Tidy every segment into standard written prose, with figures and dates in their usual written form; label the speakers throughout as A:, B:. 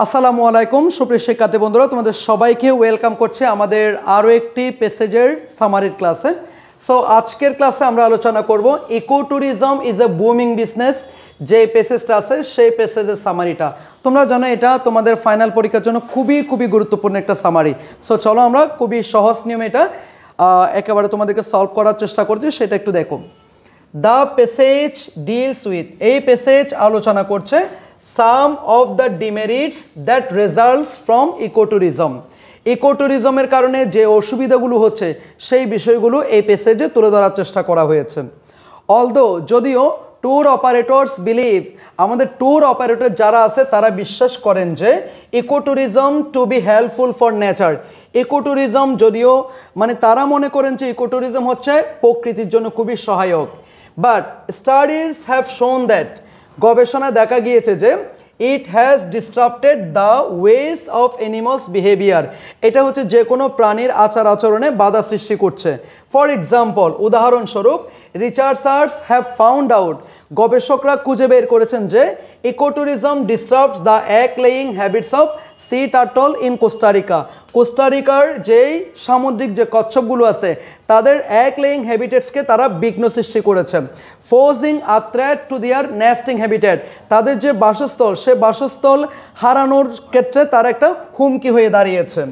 A: আসসালামু আলাইকুম সুপ্রিয় শিক্ষার্থী বন্ধুরা, তোমাদের সবাইকে ওয়েলকাম করছে আমাদের আরও একটি প্যাসেজের সামারির ক্লাসে। সো আজকের ক্লাসে আমরা আলোচনা করব eco tourism is a booming business. যে প্যাসেজটা আছে সেই প্যাসেজের সামারিটা তোমরা জানো, এটা তোমাদের ফাইনাল পরীক্ষার জন্য খুবই গুরুত্বপূর্ণ একটা সামারি। সো চলো আমরা খুবই সহজ নিয়মে এটা একেবারে তোমাদেরকে সলভ করার চেষ্টা করছি, সেটা একটু দেখো। দ্য প্যাসেজ ডিলস উইথ, এই প্যাসেজ আলোচনা করছে some of the demerits that results from ecotourism। ইকোট্যুরিজমের কারণে যে অসুবিধাগুলো হচ্ছে সেই বিষয়গুলো এই প্যাসেজে তুলে ধরার চেষ্টা করা হয়েছে। অলদো, যদিও ট্যুর অপারেটরস বিলিভ, আমাদের ট্যুর অপারেটর যারা আছে তারা বিশ্বাস করেন যে ecotourism to be helpful for nature. Ecotourism যদিও তারা মনে করেন যে ইকোট্যুরিজম হচ্ছে প্রকৃতির জন্য খুবই সহায়ক, but studies have shown that, গবেষণায় দেখা গিয়েছে যে it has disturbed the ways of animals behaviour, এটা হচ্ছে যে কোনো প্রাণীর আচার আচরণে বাধা সৃষ্টি করছে। ফর এক্সাম্পল, উদাহরণস্বরূপ, রিসার্চার্স হ্যাভ ফাউন্ড আউট, গবেষকরা খুঁজে বের করেছেন যে ecotourism disturbs the egg laying habits of sea turtle in Costa Rica. কোস্টারিকার যেই সামুদ্রিক যে কচ্ছপগুলো আছে তাদের এগ লেয়িং হ্যাবিটেটসকে তারা বিঘ্ন সৃষ্টি করেছে। Posing a threat to their nesting habitat, তাদের যে বাসস্থল সে বাসস্থল হারানোর ক্ষেত্রে তারা একটা হুমকি হয়ে দাঁড়িয়েছে।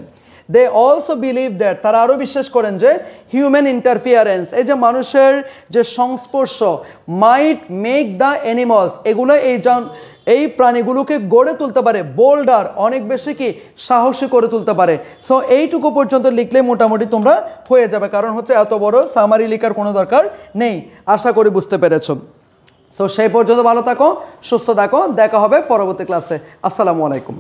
A: দে অলসো বিলিভ দ্যাট, তারা আরও বিশ্বাস করেন যে হিউম্যান ইন্টারফিয়ারেন্স, এই যে মানুষের যে সংস্পর্শ, মাইট মেক দ্য অ্যানিমালস, এগুলো এই প্রাণীগুলোকে গড়ে তুলতে পারে, বোল্ডার, অনেক বেশি কি সাহসী করে তুলতে পারে। সো এইটুকু পর্যন্ত লিখলে মোটামুটি তোমরা হয়ে যাবে, কারণ হচ্ছে এত বড় সামারি লেখার কোনো দরকার নেই, আশা করি বুঝতে পেরেছো। সো সেই পর্যন্ত ভালো থাকো, সুস্থ থাকো, দেখা হবে পরবর্তী ক্লাসে। আসসালামু আলাইকুম।